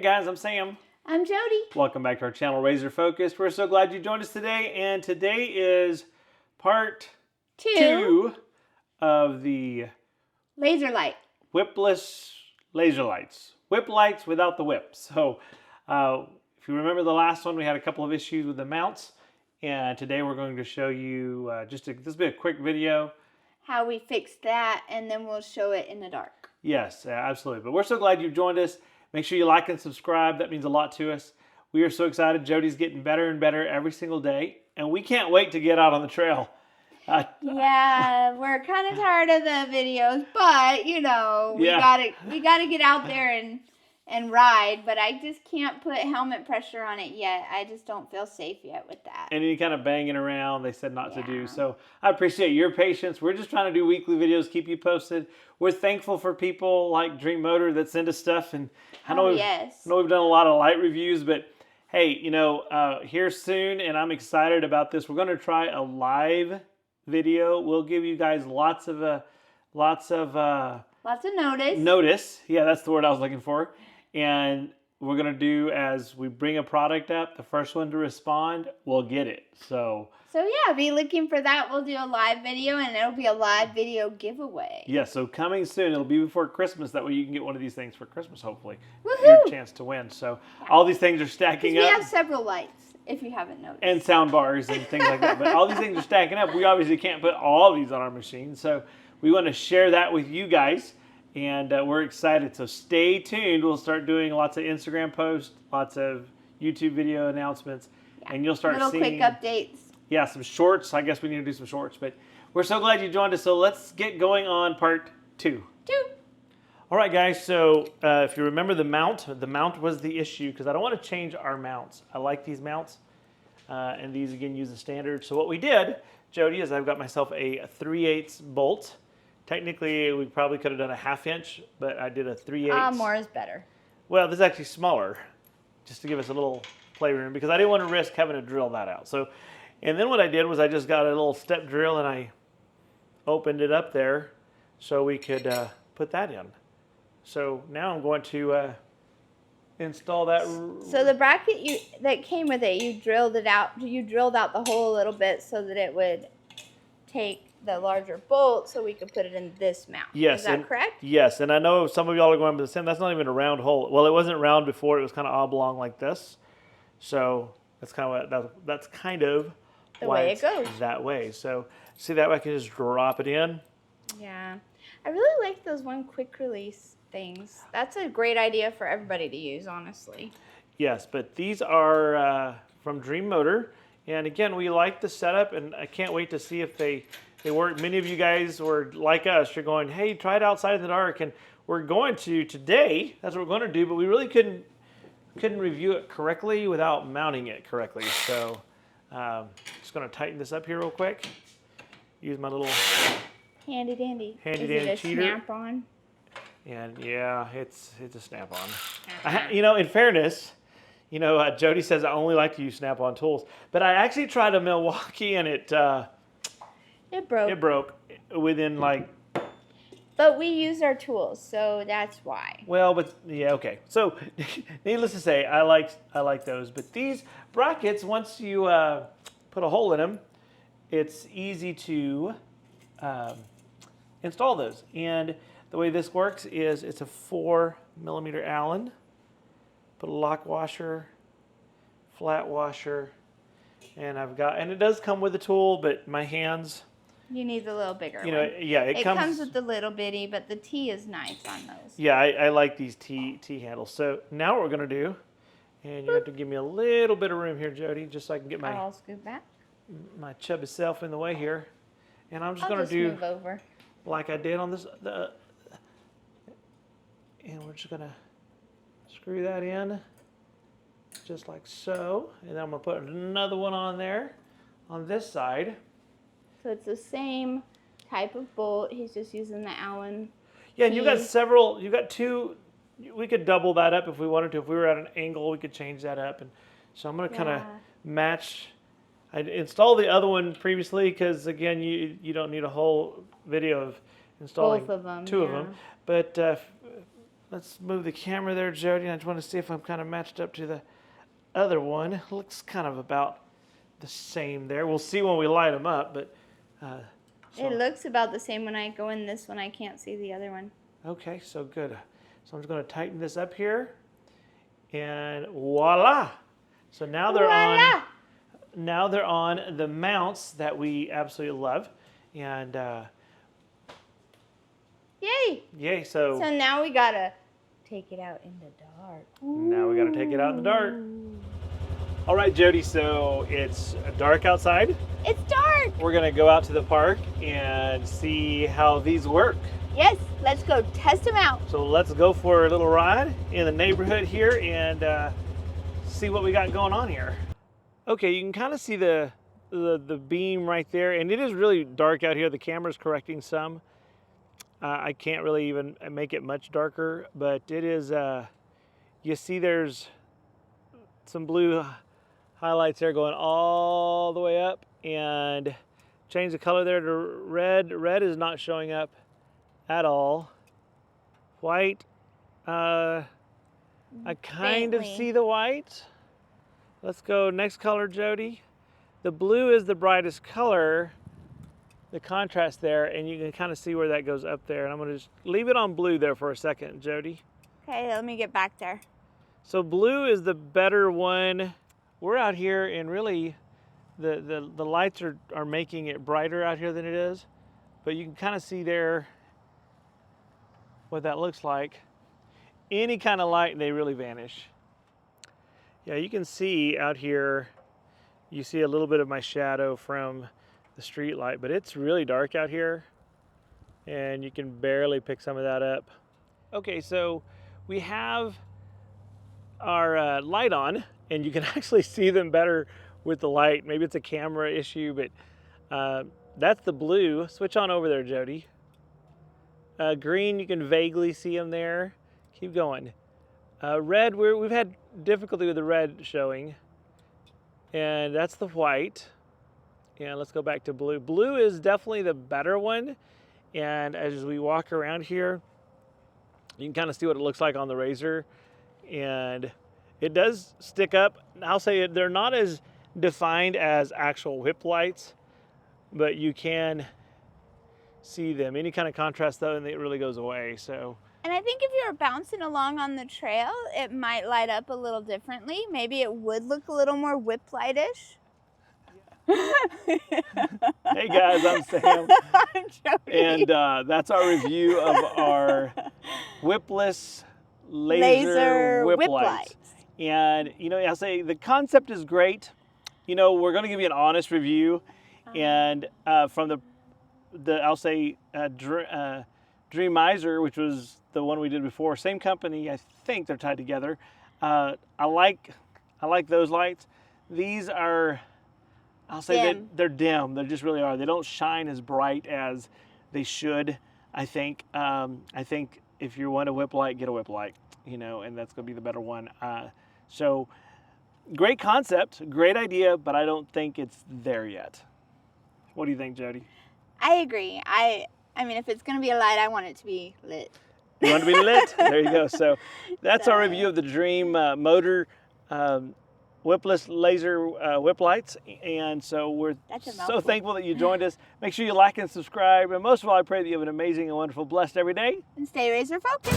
Hey guys, I'm Sam. I'm Jody. Welcome back to our channel, Razor Focused. We're so glad you joined us today, and today is part two of the laser light. whipless laser lights. Whip lights without the whip. So if you remember the last one, we had a couple of issues with the mounts, and today we're going to show you this will be a quick video. How we fixed that, and then we'll show it in the dark. Yes, absolutely. But we're so glad you've joined us. Make sure you like and subscribe. That means a lot to us. We are so excited. Jody's getting better and better every single day, and we can't wait to get out on the trail. Yeah, we're kind of tired of the videos, but you know, we gotta get out there and ride. But I just can't put helmet pressure on it yet. I just don't feel safe yet with that. And any kind of banging around, they said not to do. So I appreciate your patience. We're just trying to do weekly videos, keep you posted. We're thankful for people like DreaMotor that send us stuff. And I know we've done a lot of light reviews, but hey, you know, here soon, and I'm excited about this. We're going to try a live video. We'll give you guys lots of notice. Notice, yeah, that's the word I was looking for. And we're gonna do, as we bring a product up, the first one to respond will get it. So yeah, be looking for that. We'll do a live video, and it'll be a live video giveaway. Yeah, so coming soon. It'll be before Christmas. That way you can get one of these things for Christmas, hopefully. Woohoo! Your chance to win. So all these things are stacking up. We have several lights, if you haven't noticed. And sound bars and things like that. But all these things are stacking up. We obviously can't put all of these on our machine. So we want to share that with you guys. And we're excited. So stay tuned. We'll start doing lots of Instagram posts, lots of YouTube video announcements. Yeah. And you'll start seeing quick updates. Yeah, some shorts. I guess we need to do some shorts. But we're so glad you joined us. So let's get going on part two. All right, guys. So if you remember the mount was the issue because I don't want to change our mounts. I like these mounts. And these, again, use the standard. So what we did, Jody, is I've got myself a 3/8 bolt. Technically, we probably could have done a 1/2 inch, but I did a 3/8. More is better. Well, this is actually smaller, just to give us a little playroom, because I didn't want to risk having to drill that out. So, and then what I did was I just got a little step drill and I opened it up there so we could put that in. So now I'm going to install that. So the bracket that came with it, you drilled it out. You drilled out the hole a little bit so that it would take the larger bolt, so we could put it in this mount. Yes, is that correct? Yes, and I know some of y'all are going, but that's not even a round hole. Well, it wasn't round before; it was kind of oblong like this. So that's kind of the way it goes. That way. So see that way, I can just drop it in. Yeah, I really like those one quick release things. That's a great idea for everybody to use, honestly. Yes, but these are from DreaMotor, and again, we like the setup, and I can't wait to see if they work. Many of you guys were like us. You're going, hey, try it outside in the dark, and we're going to today. That's what we're going to do, but we really couldn't review it correctly without mounting it correctly. So just going to tighten this up here real quick. Use my little handy dandy cheater. Snap-on? And yeah, it's a snap-on. You know, in fairness, you know, Jody says I only like to use snap-on tools, but I actually tried a Milwaukee and it broke. It broke within like. But we use our tools, so that's why. Well, but yeah, okay. So, needless to say, I like those. But these brackets, once you put a hole in them, it's easy to install those. And the way this works is it's a 4mm Allen. Put a lock washer, flat washer, and it does come with a tool, but my hands. You need the little bigger one. Yeah, it comes with the little bitty, but the T is nice on those. Yeah, I like these T handles. So now what we're going to do, and you have to give me a little bit of room here, Jody, just so I can get I'll scoot back. My chubby self in the way here. And I'm just going to do move over. Like I did on this. And we're just going to screw that in just like so. And then I'm going to put another one on there on this side. So it's the same type of bolt. He's just using the Allen. Yeah, and you got two. We could double that up if we wanted to. If we were at an angle, we could change that up. And so I'm going to kind of match. I installed the other one previously because, again, you don't need a whole video of installing both of them, two of them. But let's move the camera there, Jody. I just want to see if I'm kind of matched up to the other one. Looks kind of about the same there. We'll see when we light them up, but it looks about the same when I go in this one. I can't see the other one. Okay, so good. So I'm just going to tighten this up here, and voila! So now they're on. Now they're on the mounts that we absolutely love, and yay! Yay! So now we gotta take it out in the dark. Now we gotta take it out in the dark. All right, Jody. So it's dark outside. It's dark. We're gonna go out to the park and see how these work. Yes, let's go test them out. So let's go for a little ride in the neighborhood here and see what we got going on here. Okay, you can kind of see the beam right there, and it is really dark out here. The camera's correcting some. I can't really even make it much darker, but it is, you see there's some blue highlights there going all the way up, and change the color there to red. Red is not showing up at all. White, I kind of see the white. Let's go next color, Jody. The blue is the brightest color, the contrast there, and you can kind of see where that goes up there. And I'm gonna just leave it on blue there for a second, Jody. Okay, let me get back there. So blue is the better one. We're out here and really the lights are making it brighter out here than it is. But you can kind of see there what that looks like. Any kind of light, they really vanish. Yeah, you can see out here, you see a little bit of my shadow from the street light, but it's really dark out here and you can barely pick some of that up. Okay, so we have our light on and you can actually see them better with the light. Maybe it's a camera issue, but that's the blue. Switch on over there, Jody. Green, you can vaguely see them there. Keep going. Red, we've had difficulty with the red showing, and that's the white. And let's go back to blue. Blue is definitely the better one, and as we walk around here, you can kind of see what it looks like on the razor, and it does stick up. I'll say they're not as defined as actual whip lights, but you can see them. Any kind of contrast though, and it really goes away. So. And I think if you were bouncing along on the trail, it might light up a little differently. Maybe it would look a little more whip light-ish. Hey guys, I'm Sam. I'm Jody. And that's our review of our whipless laser whip lights. And you know, I'll say the concept is great. You know, we're going to give you an honest review, and from the I'll say DreaMotor, which was the one we did before, same company, I think they're tied together. I like those lights. These are, I'll say they're dim. They just really are. They don't shine as bright as they should. I think if you want a whip light, get a whip light, you know, and that's going to be the better one. So great concept, great idea, but I don't think it's there yet. What do you think, Jody? I agree. I mean, if it's going to be a light, I want it to be lit. You want to be lit? There you go. So that's our review of the DreaMotor whipless laser whip lights. And so we're so thankful that you joined us. Make sure you like and subscribe. And most of all, I pray that you have an amazing and wonderful, blessed every day. And stay razor focused.